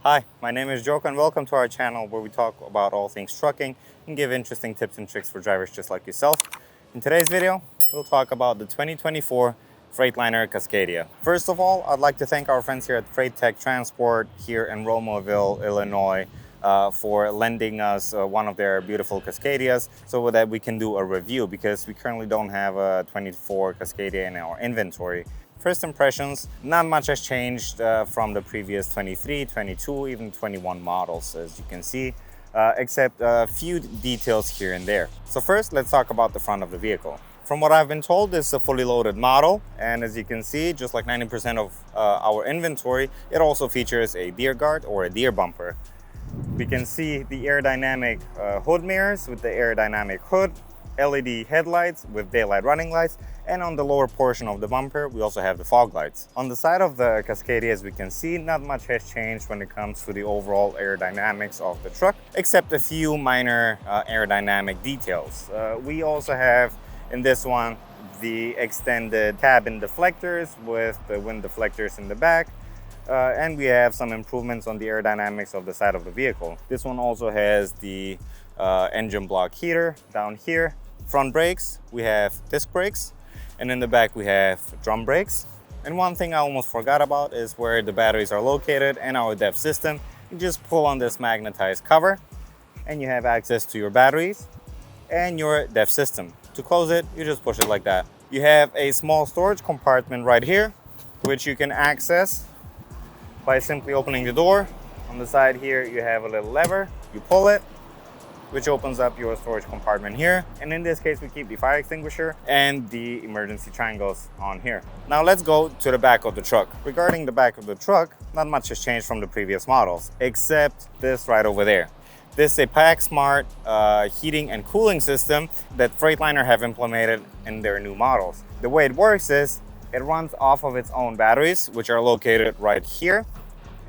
Hi, my name is Joko and welcome to our channel where we talk about all things trucking and give interesting tips and tricks for drivers just like yourself. In today's video, we'll talk about the 2024 Freightliner Cascadia. First of all, I'd like to thank our friends here at FreighTech Transport here in Romaville, Illinois, for lending us one of their beautiful Cascadias so that we can do a review because we currently don't have a 24 Cascadia in our inventory. First impressions, not much has changed from the previous 23, 22, even 21 models, as you can see, except a few details here and there. So first, let's talk about the front of the vehicle. From what I've been told, this is a fully loaded model, and as you can see, just like 90% of our inventory, it also features a deer guard or a deer bumper. We can see the aerodynamic hood mirrors with the aerodynamic hood, LED headlights with daylight running lights, and on the lower portion of the bumper we also have the fog lights. On the side of the Cascadia, as we can see, not much has changed when it comes to the overall aerodynamics of the truck, except a few minor aerodynamic details. We also have in this one the extended cabin deflectors with the wind deflectors in the back. And we have some improvements on the aerodynamics of the side of the vehicle. This one also has the engine block heater down here. Front brakes, we have disc brakes, and in the back we have drum brakes. And one thing I almost forgot about is where the batteries are located and our DEF system. You just pull on this magnetized cover and you have access to your batteries and your DEF system. To close it, you just push it like that. You have a small storage compartment right here, which you can access by simply opening the door. On the side here, you have a little lever. You pull it, which opens up your storage compartment here. And in this case, we keep the fire extinguisher and the emergency triangles on here. Now let's go to the back of the truck. Regarding the back of the truck, not much has changed from the previous models, except this right over there. This is a PackSmart heating and cooling system that Freightliner have implemented in their new models. The way it works is it runs off of its own batteries, which are located right here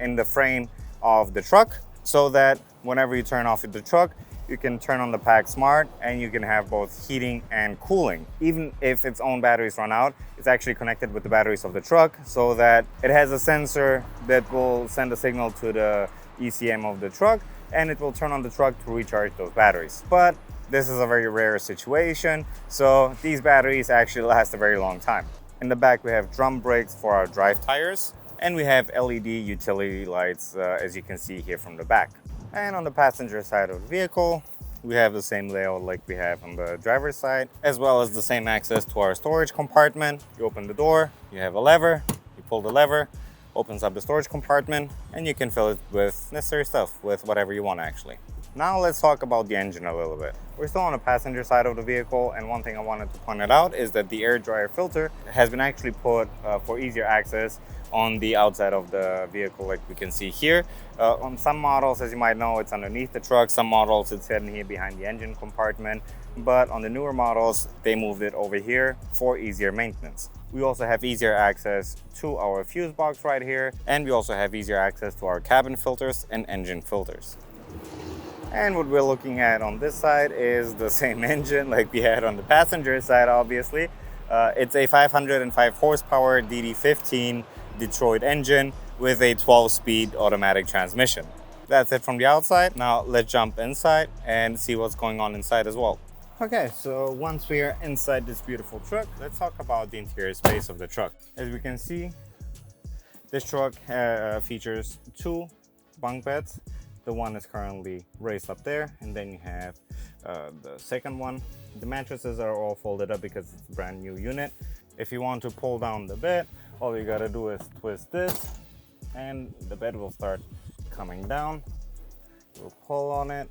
in the frame of the truck, so that whenever you turn off the truck, you can turn on the PackSmart and you can have both heating and cooling. Even if its own batteries run out, it's actually connected with the batteries of the truck so that it has a sensor that will send a signal to the ECM of the truck and it will turn on the truck to recharge those batteries. But this is a very rare situation, so these batteries actually last a very long time. In the back, we have drum brakes for our drive tires, and we have LED utility lights, as you can see here from the back. And on the passenger side of the vehicle, we have the same layout like we have on the driver's side, as well as the same access to our storage compartment. You open the door, you have a lever, you pull the lever, opens up the storage compartment, and you can fill it with necessary stuff, with whatever you want actually. Now let's talk about the engine a little bit. We're still on the passenger side of the vehicle, and one thing I wanted to point out is that the air dryer filter has been actually put for easier access on the outside of the vehicle, like we can see here. On some models, as you might know, it's underneath the truck. Some models it's hidden here behind the engine compartment, but on the newer models, they moved it over here for easier maintenance. We also have easier access to our fuse box right here, and we also have easier access to our cabin filters and engine filters. And what we're looking at on this side is the same engine like we had on the passenger side, obviously. It's a 505 horsepower DD15 Detroit engine with a 12-speed automatic transmission. That's it from the outside. Now let's jump inside and see what's going on inside as well. Okay, so once we are inside this beautiful truck, let's talk about the interior space of the truck. As we can see, this truck features two bunk beds. The one is currently raised up there, and then you have the second one. The mattresses are all folded up because it's a brand new unit. If you want to pull down the bed, all you gotta do is twist this and the bed will start coming down. You'll pull on it.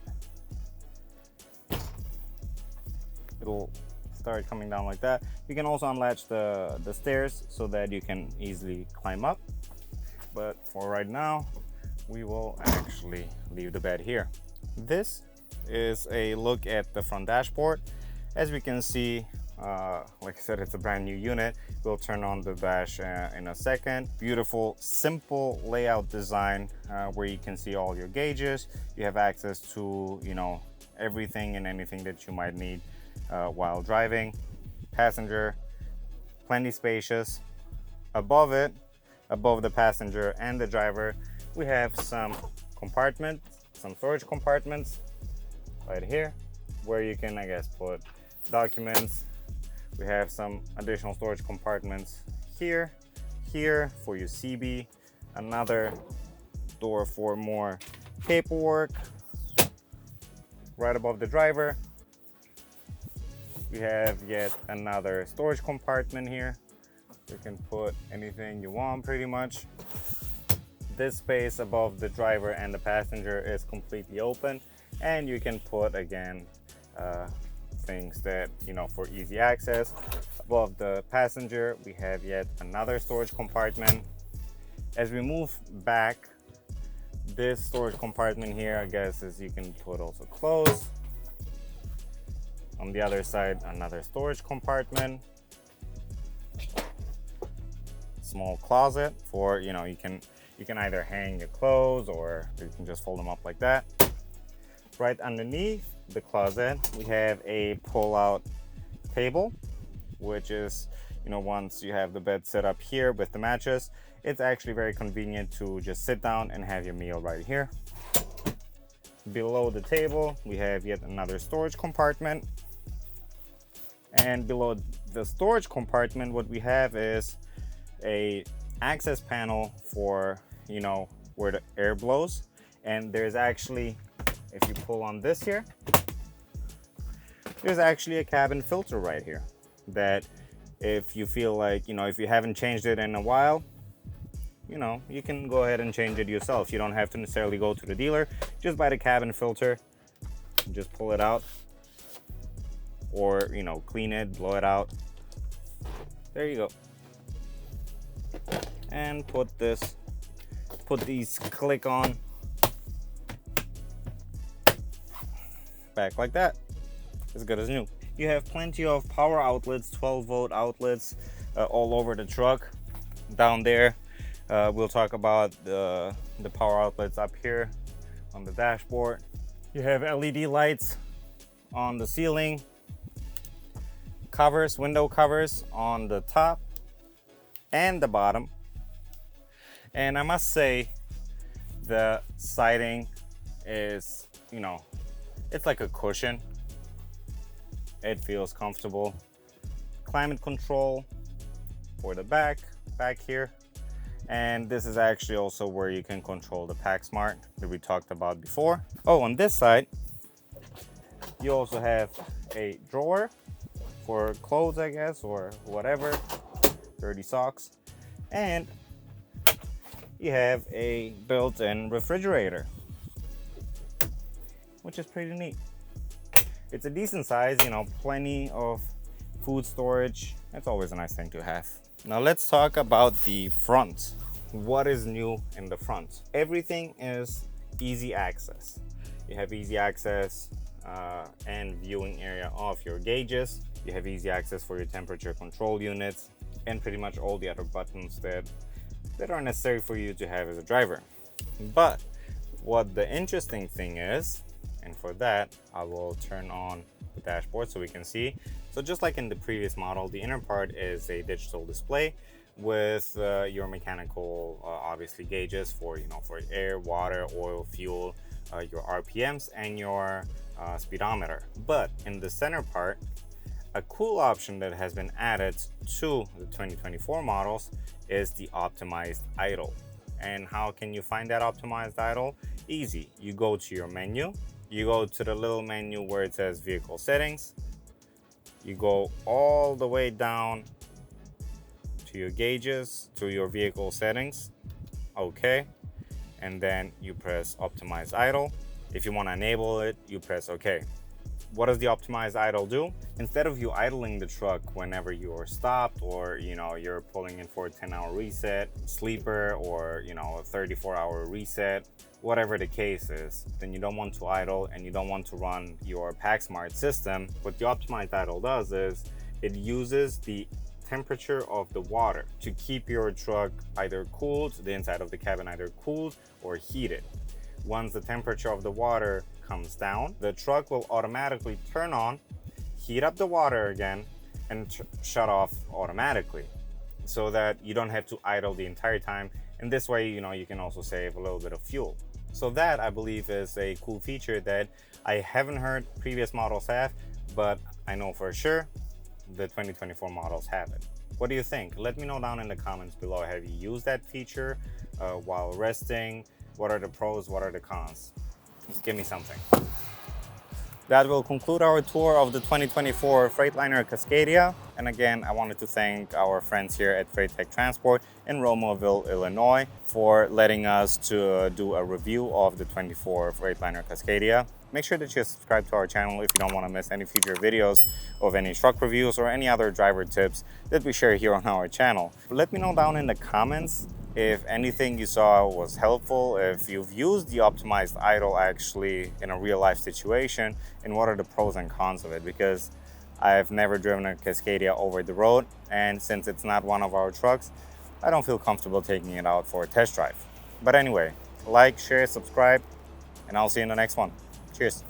It'll start coming down like that. You can also unlatch the stairs so that you can easily climb up. But for right now, we will actually leave the bed here. This is a look at the front dashboard. As we can see, like I said, it's a brand new unit. We'll turn on the dash in a second. Beautiful, simple layout design where you can see all your gauges. You have access to, everything and anything that you might need while driving. Passenger, plenty spacious. Above it, above the passenger and the driver, We have some storage compartments right here where you can, I guess, put documents. We have some additional storage compartments here for your CB, another door for more paperwork. Right above the driver, we have yet another storage compartment here. You can put anything you want pretty much. This space above the driver and the passenger is completely open, and you can put, again, things that, for easy access. Above the passenger, we have yet another storage compartment. As we move back, this storage compartment here, I guess, is you can put also clothes. On the other side, another storage compartment. Small closet for, you can either hang your clothes or you can just fold them up like that. Right underneath the closet, we have a pull-out table, which is, once you have the bed set up here with the mattress, it's actually very convenient to just sit down and have your meal right here. Below the table, we have yet another storage compartment. And below the storage compartment, what we have is a access panel for, where the air blows. And there's actually, if you pull on this here, there's actually a cabin filter right here that if you feel like, if you haven't changed it in a while, you can go ahead and change it yourself. You don't have to necessarily go to the dealer. Just buy the cabin filter, just pull it out, or clean it, blow it out. There you go. And put these click on back like that, as good as new. You have plenty of power outlets, 12-volt outlets, all over the truck. Down there, we'll talk about the power outlets up here on the dashboard. You have LED lights on the ceiling, window covers on the top and the bottom. And I must say, the siding is, it's like a cushion. It feels comfortable. Climate control for the back here. And this is actually also where you can control the Pack Smart that we talked about before. Oh, on this side, you also have a drawer for clothes, I guess, or whatever, dirty socks. And you have a built-in refrigerator, which is pretty neat. It's a decent size, plenty of food storage. It's always a nice thing to have. Now let's talk about the front. What is new in the front? Everything is easy access. You have easy access and viewing area of your gauges. You have easy access for your temperature control units and pretty much all the other buttons that are necessary for you to have as a driver. But what the interesting thing is, and for that, I will turn on the dashboard so we can see. So just like in the previous model, the inner part is a digital display with your mechanical, obviously, gauges for, for air, water, oil, fuel, your RPMs, and your speedometer. But in the center part, a cool option that has been added to the 2024 models is the optimized idle. And how can you find that optimized idle? Easy. You go to your menu, you go to the little menu where it says vehicle settings, you go all the way down to your gauges, to your vehicle settings, okay, and then you press optimize idle. If you want to enable it, you press okay. What does the optimized idle do? Instead of you idling the truck whenever you're stopped or you're pulling in for a 10-hour reset, sleeper, or a 34-hour reset, whatever the case is, then you don't want to idle and you don't want to run your PackSmart system. What the optimized idle does is it uses the temperature of the water to keep your truck either cooled, the inside of the cabin either cooled or heated. Once the temperature of the water comes down, the truck will automatically turn on, heat up the water again, and shut off automatically, so that you don't have to idle the entire time And this way, you can also save a little bit of fuel. So that, I believe, is a cool feature that I haven't heard previous models have, but I know for sure the 2024 models have it. What do you think? Let me know down in the comments below. Have you used that feature while resting? What are the pros? What are the cons? Give me something. That will conclude our tour of the 2024 Freightliner Cascadia. And again, I wanted to thank our friends here at FreighTech Transport in Romeoville, Illinois, for letting us to do a review of the 24 Freightliner Cascadia. Make sure that you subscribe to our channel if you don't want to miss any future videos of any truck reviews or any other driver tips that we share here on our channel. Let me know down in the comments if anything you saw was helpful, if you've used the optimized idle actually in a real life situation, and what are the pros and cons of it, because I've never driven a Cascadia over the road, and since it's not one of our trucks, I don't feel comfortable taking it out for a test drive. But anyway, like, share, subscribe, and I'll see you in the next one. Cheers.